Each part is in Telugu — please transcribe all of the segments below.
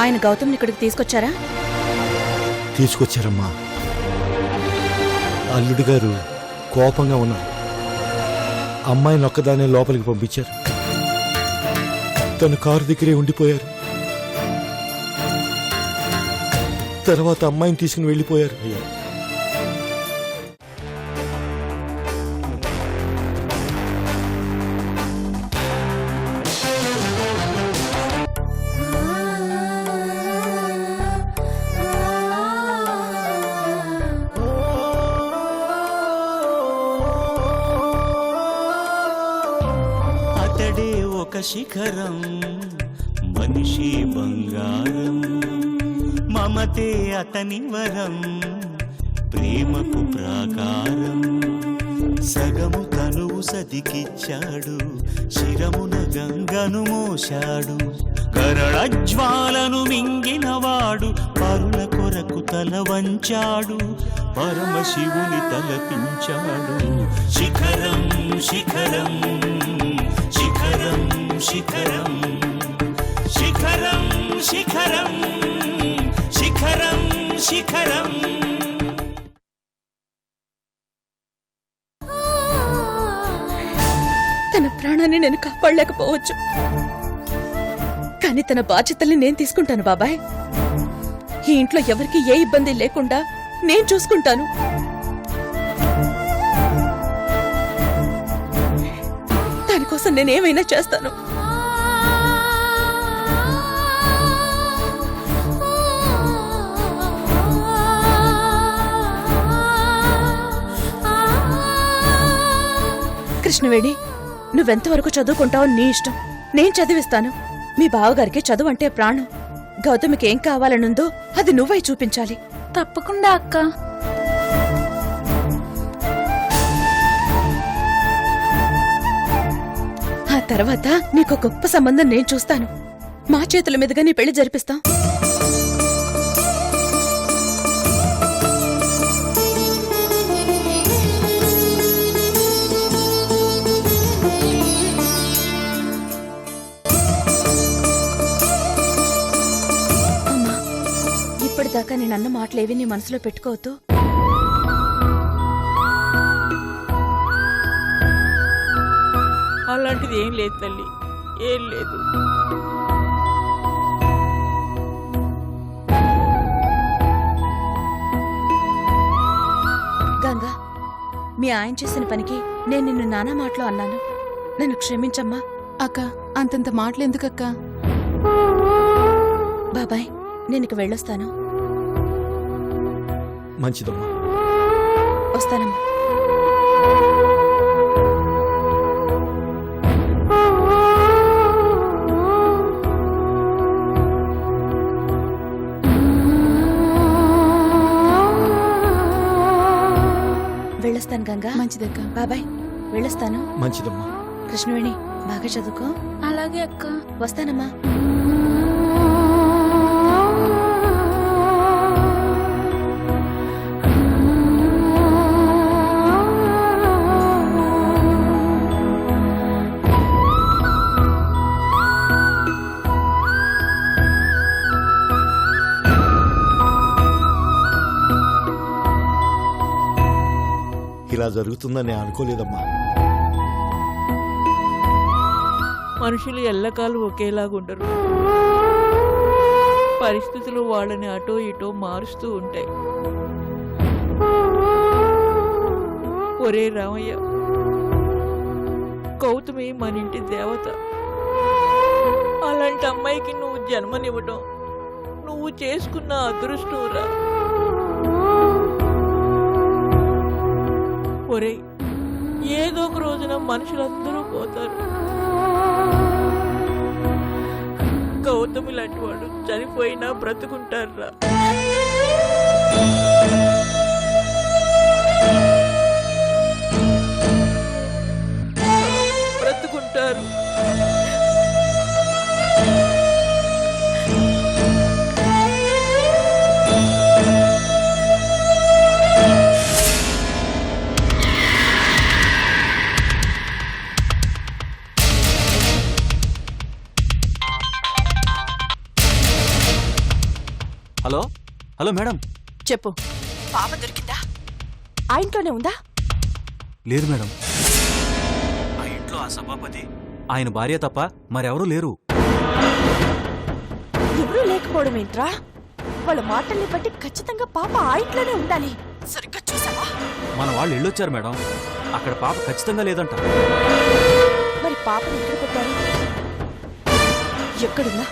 ఆయన గౌతమ్ని ఇక్కడికి తీసుకొచ్చారా? తీసుకొచ్చారమ్మా. అల్లుడు గారు కోపంగా ఉన్నారు. అమ్మాయిని ఒక్కదానే లోపలికి పంపించారు. తన కారు దగ్గరే ఉండిపోయారు. తర్వాత అమ్మాయిని తీసుకుని వెళ్ళిపోయారు. అతడే ఒక శిఖరం, మనిషి బంగారం, మమతే అతని వరం, ప్రేమకు ప్రాకారం. సగము తనువు సదికిచ్చాడు, శిరమున గంగను మోశాడు. కరళజ్వాలను మింగినవాడు, పరుల కొరకు తల వంచాడు. పరమశివుని తలపించాడు. శిఖరం శిఖరం శిఖరం శిఖరం శిఖరం శిఖరం శిఖరం శిఖరం. తన ప్రాణాన్ని నేను కాపాడలేకపోవచ్చు, కానీ తన బాధ్యతల్ని నేను తీసుకుంటాను బాబాయ్. ఈ ఇంట్లో ఎవరికి ఏ ఇబ్బంది లేకుండా నేను చూసుకుంటాను. దానికోసం నేనేమైనా చేస్తాను. కృష్ణవేణి, నువ్వెంతవరకు చదువుకుంటావో నీ ఇష్టం. నేను చదివిస్తాను. మీ బావగారికి చదువు అంటే ప్రాణం. గౌతమికి ఏం కావాలనుందో అది నువ్వై చూపించాలి. తప్పకుండా అక్క. ఆ తర్వాత నీకు గొప్ప సంబంధం నేను చూస్తాను. మా చేతుల మీదుగా నీ పెళ్లి జరిపిస్తాం. అమ్మా, ఇప్పటిదాకా నేనన్న మాటలేవి నీ మనసులో పెట్టుకోవద్దు. అలాంటిది ఏం లేదు తల్లి, ఏం లేదు. గంగా, మీ ఆయన చేసిన పనికి నేను నిన్ను నానా మాటలో అన్నాను. నన్ను క్షమించమ్మా. అక్క, అంతంత మాటలు ఎందుకక్క? బాబాయ్, నేను ఇక వెళ్ళొస్తాను. మంచిదమ్మా. వస్తానమ్మా. వెళ్ళొస్తాను గంగా. మంచిదక్క. బాబాయ్, వెళ్ళొస్తాను. మంచిదమ్మా. కృష్ణవేణి, బాగా చదువుకో. అలాగే అక్క. వస్తానమ్మా. ఇలా జరుగుతుందని అనుకోలేదమ్మా. మనుషులు ఎల్లకాలం ఒకేలాగుండరు. పరిస్థితులు వాళ్ళని అటో ఇటో మారుస్తూ ఉంటాయి. ఒరే రామయ్య, గౌతమి మన ఇంటి దేవత. అలాంటి అమ్మాయికి నువ్వు జన్మనివ్వడం నువ్వు చేసుకున్న అదృష్టంరా. ఒరే, ఏదో ఒక రోజున మనుషులందరూ పోతారు. గౌతమి లాంటి వాడు చనిపోయినా బ్రతుకుంటారా? బ్రతుకుంటారు. Hello hello madam. చెప్పు, పాప దొరికిందా? ఆ ఇంట్లోనే ఉందా? లేదు మేడం, ఆ ఇంట్లో ఆ సభాపతి ఆయన భార్య తప్ప మరెవరూ లేరు. ఎవరూ లేకపోవడం ఏంట్రా? వాళ్ళ మాటల్ని బట్టి ఖచ్చితంగా పాప ఆ ఇంట్లోనే ఉండాలి. సరిగ్గా చూసావా? మన వాళ్ళు వెళ్ళొచ్చారు మేడం, అక్కడ పాప ఖచ్చితంగా లేదంట. మరి పాపని ఎక్కడ పెట్టారు? ఎక్కడున్నా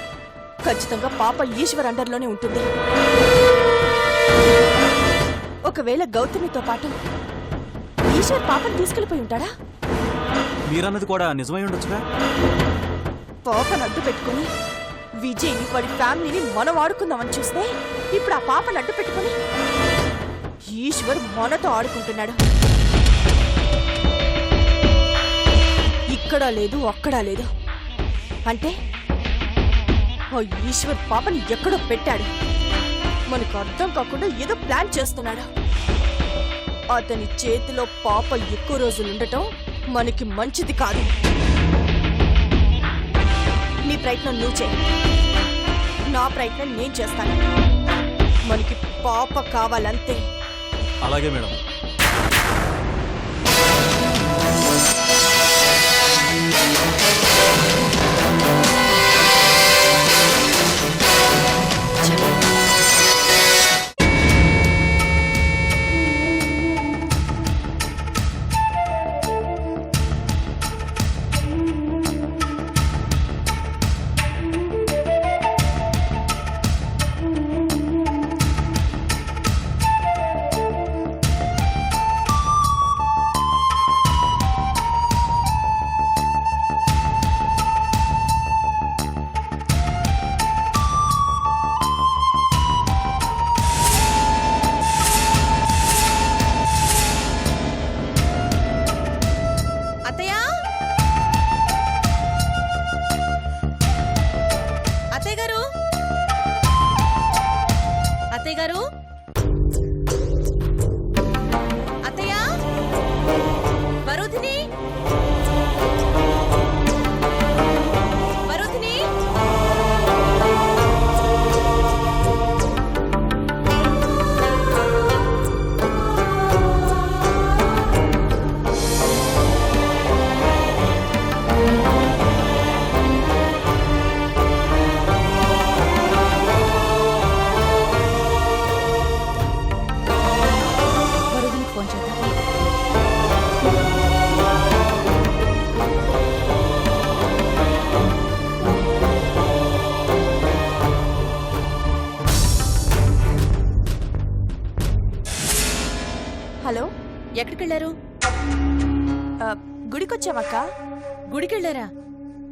ఖచ్చితంగా పాప ఈశ్వర్ అండర్లోనే ఉంటుంది. ఒకవేళ గౌతమితో పాటు ఈశ్వర్ పాపను తీసుకెళ్లిపోయి ఉంటాడా? మీరన్నది కూడా నిజమై ఉండొచ్చుగా. పాపను అడ్డు పెట్టుకుని విజయ్ని వాడి ఫ్యామిలీని మనం ఆడుకుందామని చూస్తే ఇప్పుడు ఆ పాపను అడ్డు పెట్టుకుని ఈశ్వర్ మనతో ఆడుకుంటున్నాడు. ఇక్కడా లేదు, అక్కడా లేదు. అంటే ఆ ఈశ్వర్ పాపని ఎక్కడో పెట్టాడు. మనకు అర్థం కాకుండా ఏదో ప్లాన్ చేస్తున్నాడు. అతని చేతిలో పాప ఎక్కువ రోజులుండటం మనకి మంచిది కాదు. నీ ప్రయత్నం నువ్వు చేయి, నా ప్రయత్నం నేను చేస్తాను. మనకి పాప కావాలంతే. అలాగే మేడం. హలో, ఎక్కడికెళ్లారు? గుడికొచ్చావక్క. గుడికెళ్లారా?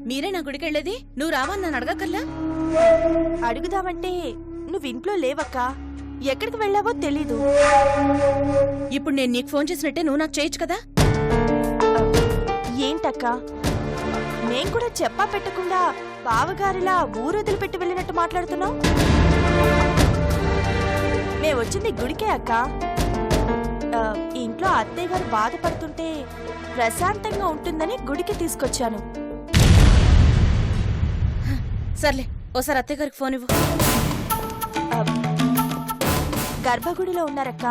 మీరేనా గుడికెళ్లేది? నువ్వు రావని నన్ను అడగక్కర్లా? అడుగుదామంటే నువ్వు ఇంట్లో లేవక్క. ఎక్కడికి వెళ్ళావో తెలీదు. ఇప్పుడు నేను నీకు ఫోన్ చేసినట్టే నువ్వు నాకు చేయొచ్చు కదా? ఏంటక్క, నేను కూడా చెప్పా పెట్టకుండా బావగారిలా ఊరొదిలి పెట్టి వెళ్ళినట్టు మాట్లాడుతున్నావు? మేము వచ్చింది గుడికే అక్క. ఇంట్లో అత్తయ్య గారు బాధపడుతుంటే ప్రశాంతంగా ఉంటుందని గుడికి తీసుకొచ్చాను. సర్లే, ఓసారి అత్తయ్య గారికి ఫోన్ ఇవ్వు. గర్భగుడిలో ఉన్నారక్క,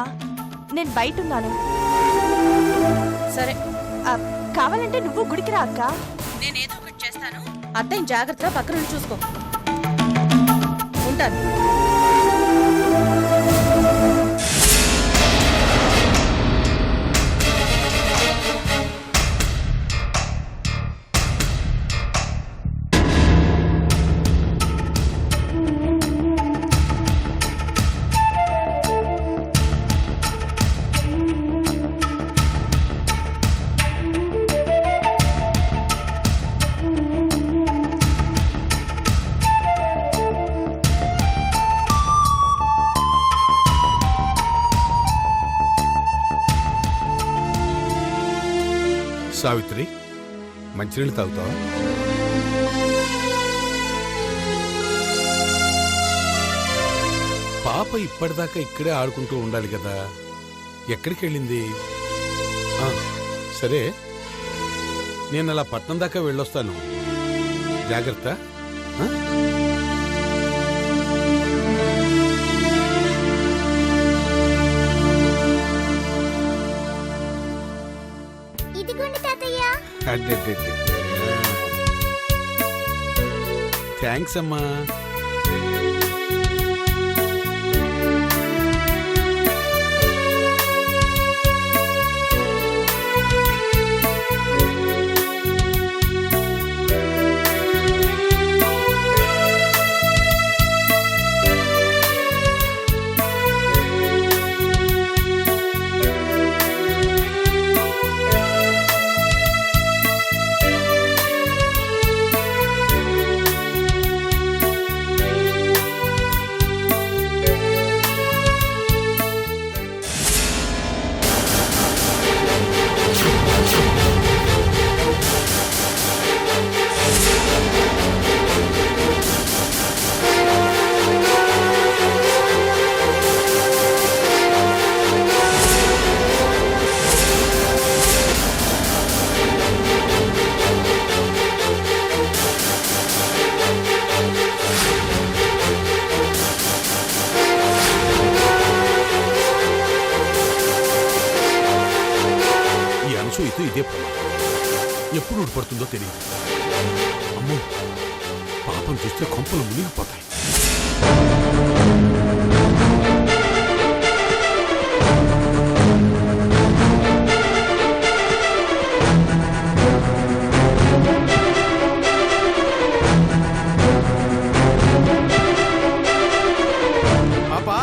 నేను బయటున్నాను. సరే, కావాలంటే నువ్వు గుడికి రా అక్క. నేనేదో ఒకటి చేస్తాను. అత్తయ్య జాగ్రత్తగా పక్కన నుండి చూసుకో. ఉంటాను. సావిత్రి, మంచినీళ్ళు తాగుతావా? పాప ఇప్పటిదాకా ఇక్కడే ఆడుకుంటూ ఉండాలి కదా, ఎక్కడికి వెళ్ళింది? సరే, నేను అలా పట్నం దాకా వెళ్ళొస్తాను. జాగ్రత్త. థ్యాంక్స్ అమ్మా. ఇదే ప్రమాదం. ఎప్పుడు ఊడిపడుతుందో తెలియదు. అమ్మో, పాపం చూస్తే కొంపలు మునిగిపోతాయి. పాపా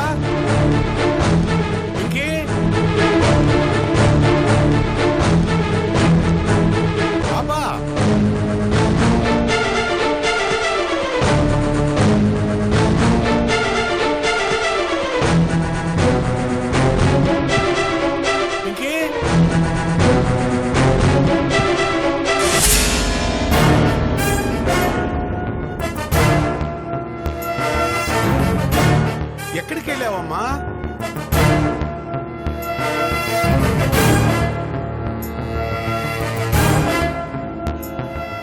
ఇంకే ఎక్కడికి వెళ్ళావమ్మా?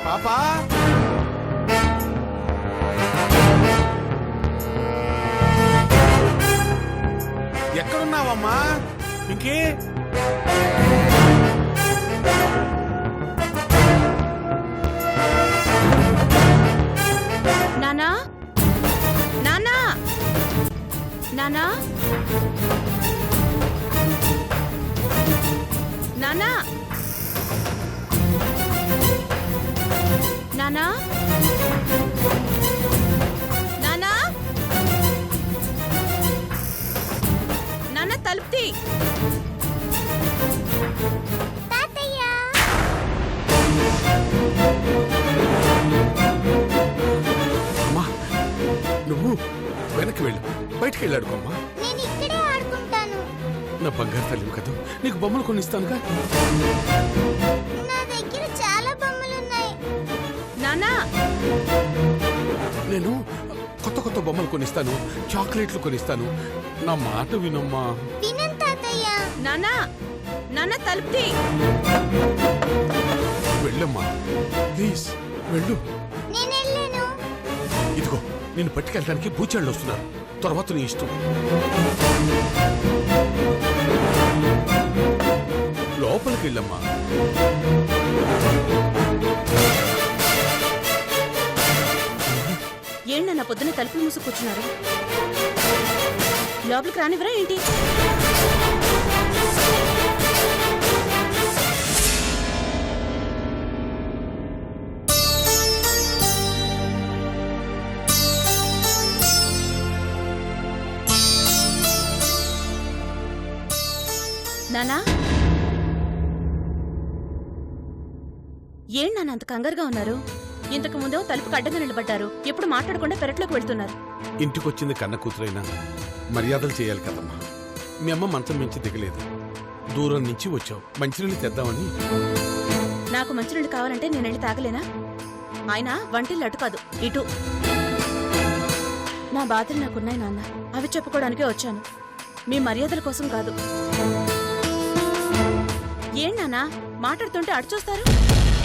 పాపా ఎక్కడున్నావమ్మా? ఇంకే నానా నానా నానా నానా నానా నానా నాన్న తలుపు తీ. అమ్మా, నువ్వు వెనక్కి వెళ్ళు, బయటికి వెళ్ళాడుకోమ్మా. నేను ఇక్కడే ఆడుకుంటాను. నా బంగారు తల్లి కదా, నీకు బొమ్మలు కొనిస్తానుగా. నా దగ్గర చాలా బొమ్మలున్నాయి. నానా నేను కొత్త కొత్త బొమ్మలు కొనిస్తాను, చాక్లెట్లు కొనిస్తాను. నా మాట వినమ్మా. వినను తాతయ్య. నానా నాన్న తలుపు తీ. వెళ్ళమ్మా, ప్లీజ్ వెళ్ళు. నేను వెళ్ళాను. ఇదిగో, నిన్ను పట్టుకెళ్ళడానికి బూచాళ్ళు వస్తున్నారు. తర్వాత నీ ఇష్టం. లోపలికి వెళ్ళమ్మా. ఏంటన్న పొద్దున్న తలుపులు మూసి కూర్చున్నారు? లోపలికి రానివరా ఏంటి? నానా, ఏం నాన్న అంత కంగారుగా ఉన్నారు? ఇంతకు ముందు తలుపుకు అడ్డంగా నిలబడ్డారు, ఎప్పుడు మాట్లాడకుండా పెరట్లోకి వెళ్తున్నారు. ఇంటికొచ్చింది కన్న కూతురైనా మర్యాదలు చేయాలి కదమ్మా. మీ అమ్మ మంచం మించి దిగలేదు, దూరం నుంచి వచ్చావు, మంచినీళ్ళు తెద్దామని. నాకు మంచినీళ్ళు కావాలంటే నేను వెళ్ళి తాగలేనా? ఆయన వంటిల్లు అటు కాదు, ఇటు. నా బాధలు నాకున్నాయి నాన్న, అవి చెప్పుకోవడానికే వచ్చాను, మీ మర్యాదల కోసం కాదు. ఏం నాన్నా మాట్లాడుతుంటే అటు చూస్తారు?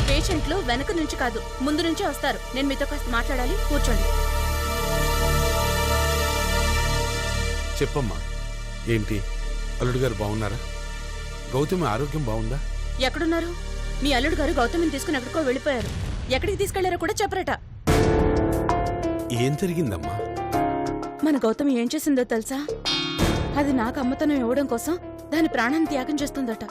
పేషెంట్లు వెనక నుంచి కాదు, ముందు నుంచి వస్తారు. నేను మీతో కాస్త మాట్లాడాలి, కూర్చోండి. చెప్పమ్మా, ఏంటి? అల్లుడు గారు బాగున్నారా? గౌతమి ఆరోగ్యం బాగుందా? ఎక్కడున్నారు? మీ అల్లుడు గారు గౌతమిని తీసుకుని ఎక్కడికో వెళ్ళిపోయారు. ఎక్కడికి తీసుకెళ్లారో కూడా చెప్పరట. ఏం జరిగిందమ్మా? మన గౌతమి ఏం చేసిందో తెలుసా? అది నాకు అమ్మతనం ఇవ్వడం కోసం దాని ప్రాణాన్ని త్యాగం చేస్తుందట.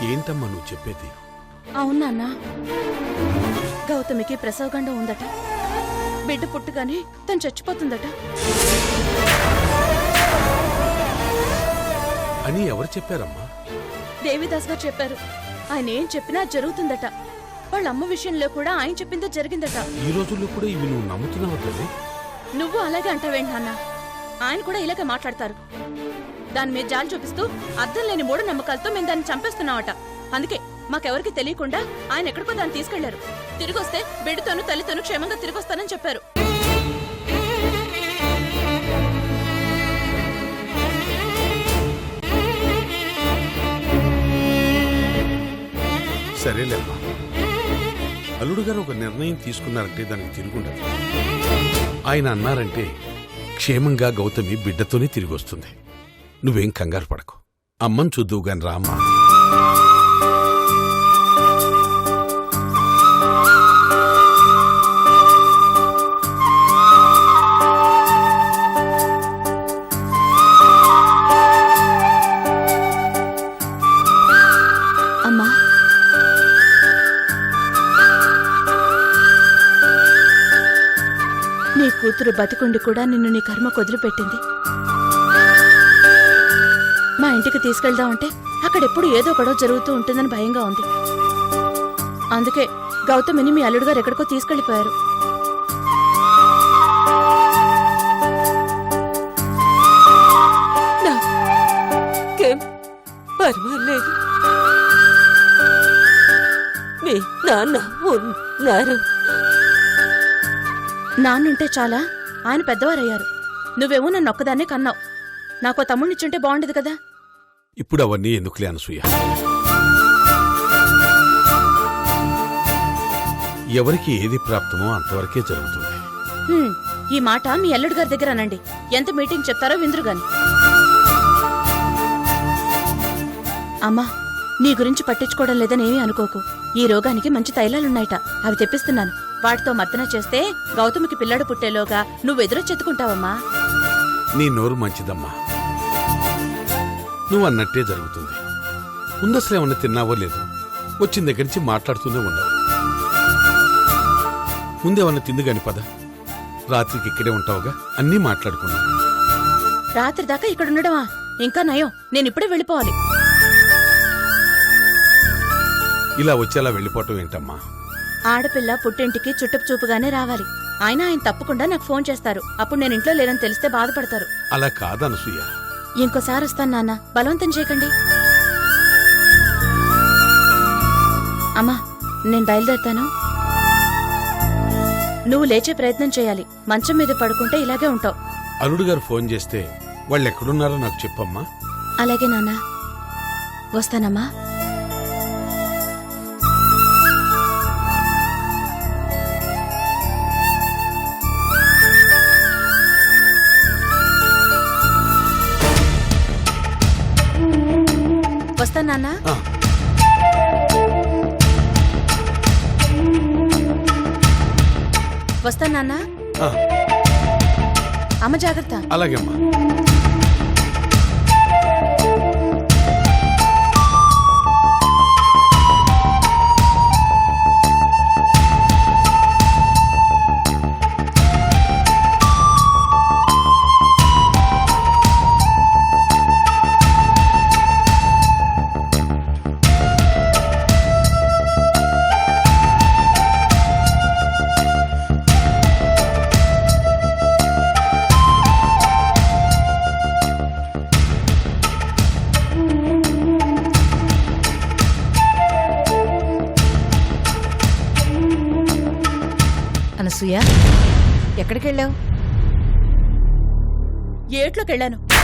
ఏంటమ్మా నువ్వు చెప్పేది? అవునా అన్నా? గౌతమికి ప్రసవగండం ఉందట. బిడ్డ పుట్టుగానే తను చచ్చిపోతుందట. అని ఎవరు చెప్పారమ్మా? దేవిదాస్ గారు చెప్పారు. ఆయన ఏం చెప్పినా జరుగుతుందట. వాళ్ళ అమ్మ విషయంలో కూడా ఆయన చెప్పిందే జరిగిందట. ఈ రోజుల్లో కూడా ఇవి నువ్వు నమ్ముతున్నావు తల్లి? నువ్వు అలాగే అంటావేంటి నాన్న? ఆయన కూడా ఇలాగే మాట్లాడతారు. దాని మీద జాలి చూపిస్తూ అర్థం లేని మూఢ నమ్మకాలతో మేము దాన్ని చంపేస్తున్నామట. అందుకే మాకెవరికి తెలియకుండా ఆయన ఎక్కడికో దాన్ని తీసుకెళ్లారు. తిరిగొస్తే బిడ్డతోనూ తల్లితోనూ క్షేమంగా తిరిగొస్తానని చెప్పారు. సరేలేమ్మా, అల్లుడు గారు ఒక నిర్ణయం తీసుకున్నారంటే దానికి తిరుగుండదు. ఆయన అన్నారంటే క్షేమంగా గౌతమి బిడ్డతోనే తిరిగి వస్తుంది. నువ్వేం కంగారు పడకు. అమ్మని చూద్దువు గాని రామ్మా. అమ్మా, నీ కూతురు బతికుండి కూడా నిన్ను నీ కర్మ కుదిరిపెట్టింది. మా ఇంటికి తీసుకెళ్దామంటే అక్కడెప్పుడు ఏదో గొడవ జరుగుతూ ఉంటుందని భయంగా ఉంది. అందుకే గౌతమిని మీ అల్లుడు గారు ఎక్కడికో తీసుకెళ్లిపోయారు. నాకేం పర్వాలేదు. మీ నాన్న ఉన్నారు. నాన్నుంటే చాలా, ఆయన పెద్దవారయ్యారు. నువ్వేమో నన్ను ఒక్కదాన్నే కన్నావు. నాకో తమ్ముడినిచ్చుంటే బాగుండేది కదా. ఇప్పుడు అవన్నీ ఎందుకులే అనసూయ. ఎవరికి ఏది ప్రాప్తమో అంతవరకే జరుగుతుంది. ఈ మాట మీ అల్లుడు గారి దగ్గర అనండి. ఎంత మీటింగ్ చెప్తారో విందురు గాని. అమ్మా, నీ గురించి పట్టించుకోవడం లేదనేమీ అనుకోకు. ఈ రోగానికి మంచి తైలాలున్నాయట, అవి తెప్పిస్తున్నాను. వాటితో మర్దన చేస్తే గౌతమికి పిల్లడు పుట్టేలోగా నువ్వెదురొచ్చెత్తుకుంటావమ్మా. నీ నోరు మంచిదమ్మా. నువ్వు అన్నట్టే జరుగుతుంది. ముందసలు ఏమన్నా తిన్నావో లేదు, వచ్చిన దగ్గర నుంచి మాట్లాడుతూనే ఉన్నావు. ముందేమన్నా తింది గాని పద. రాత్రికి ఇక్కడే ఉంటావుగా, అన్నీ మాట్లాడుకున్నావు. రాత్రి దాకా ఇక్కడ ఉండడమా? ఇంకా నయం, నేనిప్పుడే వెళ్ళిపోవాలి. ఇలా వచ్చేలా వెళ్ళిపోవటం ఏంటమ్మా? ఆడపిల్ల పుట్టింటికి చుట్టపు చూపుగానే రావాలి. ఆయన తప్పకుండా నాకు ఫోన్ చేస్తారు. అప్పుడు నేను ఇంట్లో లేనని తెలిస్తే బాధపడతారు. అలా కాదనసూయ. ఇంకోసారి వస్తాను నాన్న, బలవంతం చేయకండి. అమ్మా, నేను బయలుదేరుతాను. నువ్వు లేచే ప్రయత్నం చేయాలి. మంచం మీద పడుకుంటే ఇలాగే ఉంటావు. అల్లుడు గారు ఫోన్ చేస్తే వాళ్ళు ఎక్కడున్నారో నాకు చెప్పమ్మా. అలాగే నాన్న, వస్తానమ్మా. వస్తాను నాన్న. ఆ. వస్తాను నాన్న. ఆ, అమ్మ జాగ్రత్త. అలాగే అమ్మా. అనసూయ, ఎక్కడికి వెళ్ళావు? ఏట్లోకి వెళ్ళాను.